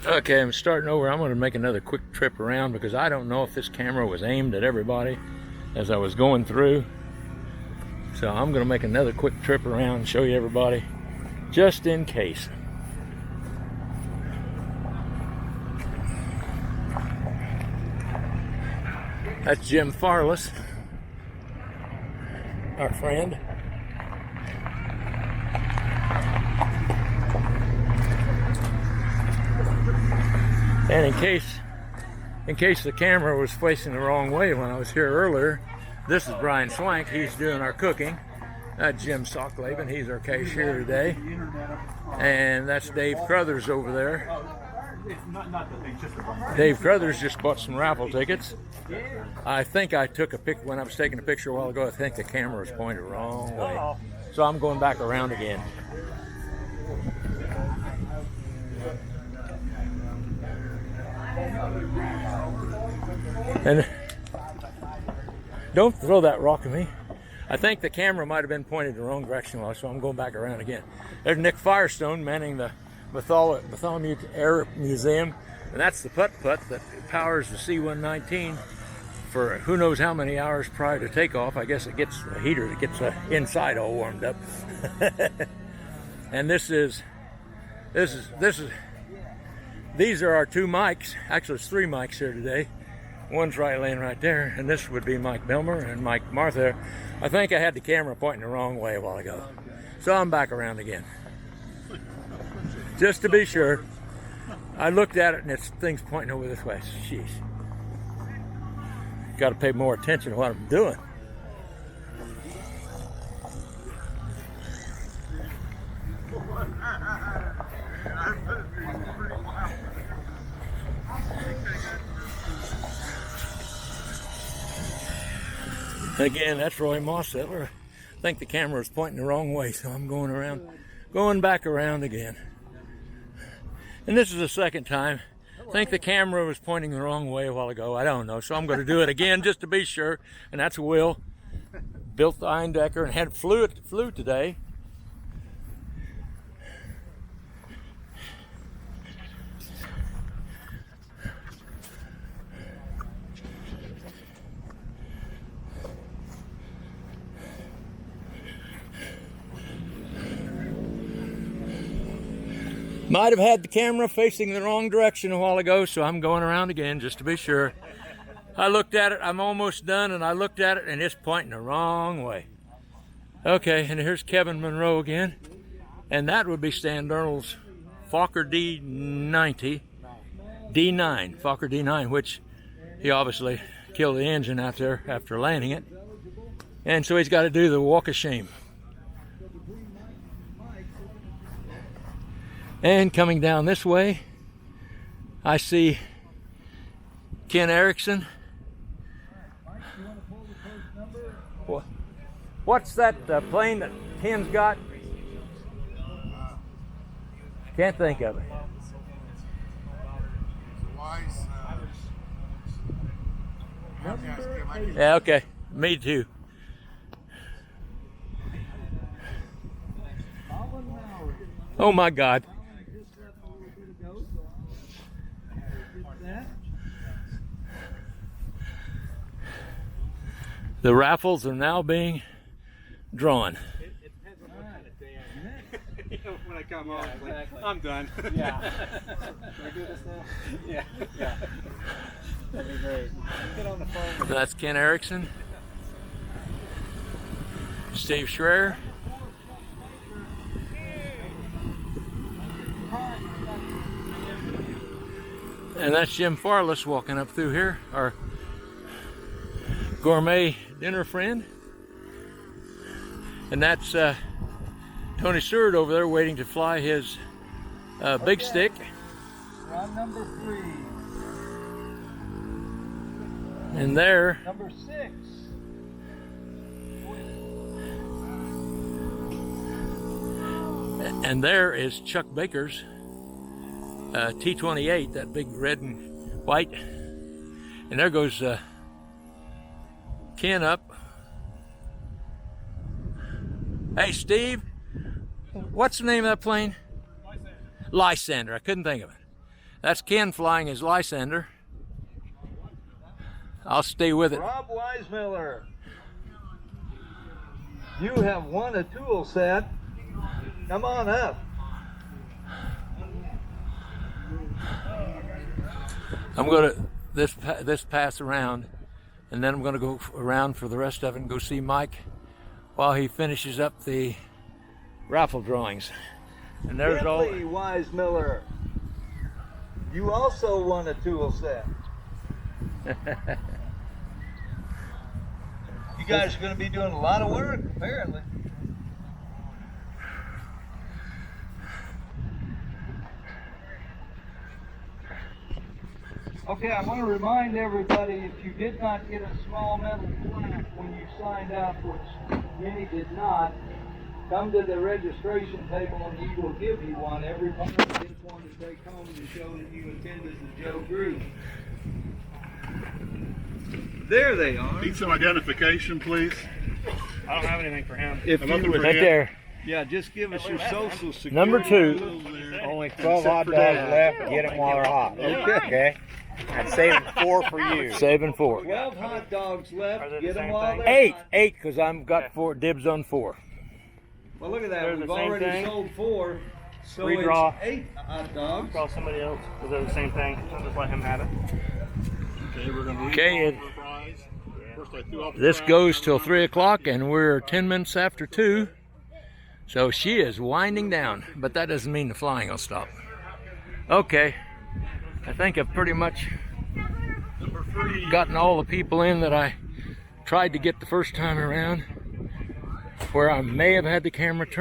Okay, I'm starting over. I'm going to make another quick trip around because I don't know if this camera was aimed at everybody as I was going through. So I'm going to make another quick trip around and show you everybody just in case. That's Jim Farless, our friend. And in case the camera was facing the wrong way when I was here earlier, this is Brian Swank. He's doing our cooking. That's Jim Socklaven. He's our cashier today. And that's Dave Crothers over there. Dave Crothers just bought some raffle tickets. I think I took a pic when I was taking a picture a while ago. I think the camera was pointed the wrong way. So I'm going back around again. And don't throw that rock at me. I think the camera might have been pointed the wrong direction, so I'm going back around again. There's Nick Firestone manning the Bartholomew Air Museum, and that's the putt-putt that powers the C-119 for who knows how many hours prior to takeoff. I guess it gets the heater, it gets the inside all warmed up. And these are our two mics. Actually, it's three mics here today. One's laying right there, and this would be Mike Milmer and Mike Martha. I think I had the camera pointing the wrong way a while ago. So I'm back around again. Just to be sure. I looked at it and it's things pointing over this way. Jeez. Got to pay more attention to what I'm doing. Again, that's Roy Mossettler. I think the camera is pointing the wrong way, so I'm going back around again. And this is the second time. I think the camera was pointing the wrong way a while ago. I don't know, so I'm going to do it again just to be sure. And that's Will. Built the Eindecker and had flew today. Might have had the camera facing the wrong direction a while ago, so I'm going around again just to be sure. I looked at it, I'm almost done, and I looked at it, and it's pointing the wrong way. Okay, and here's Kevin Monroe again, and that would be Stan Darnold's Fokker D9, Fokker D9, which he obviously killed the engine out there after landing it, and so he's got to do the walk of shame. And coming down this way, I see Ken Erickson. What's that plane that Ken's got? Can't think of it. Yeah, okay. Me too. Oh my God. The raffles are now being drawn. It depends on what kind of day I'm in. When I come home, exactly. I'm done. Yeah. Can we do this now? Yeah. Yeah. That'd be great. Get on the phone. That's Ken Erickson. Steve Schreier. And that's Jim Farless walking up through here, our gourmet dinner friend. And that's Tony Stewart over there waiting to fly his big stick. Round number 3. And there, Number 6. and there is Chuck Baker's T-28, that big red and white. And there goes Ken up. Hey, Steve, what's the name of that plane? Lysander. I couldn't think of it. That's Ken flying his Lysander. I'll stay with it. Rob Weismiller, you have won a tool set. Come on up. I'm going to this pass around, and then I'm going to go around for the rest of it and go see Mike while he finishes up the raffle drawings. And there's all. Bentley Weismiller, you also won a tool set. You guys are going to be doing a lot of work, apparently. Okay, I want to remind everybody, if you did not get a small metal plaque when you signed up, which many did not, come to the registration table and he will give you one. Everybody gets one to take home to show that you attended the Joe Grube. There they are. Need some identification, please. I don't have anything for him. If I'm looking you would, for Right there. yeah, just give us your social security. Number 2. Only 12 hot dogs left. Get them while they're hot. Okay. I'm saving 4 for you. Saving 4. 12 hot dogs left. Are they the Get them same while thing? they're 8, hot. 8, because I'm got 4 dibs on 4. Well, look at that. They're We've the same already thing? sold 4. So Redraw. it's 8 hot dogs. Call somebody else because they're the same thing. I'll just let him have it. Okay, we're going to Okay, the prize. First I threw out the this prize, goes then till we're 3 o'clock, and we're 10 minutes after 2. So she is winding down, but that doesn't mean the flying will stop. Okay, I think I've pretty much number 3. gotten all the people in that I tried to get the first time around, where I may have had the camera turned.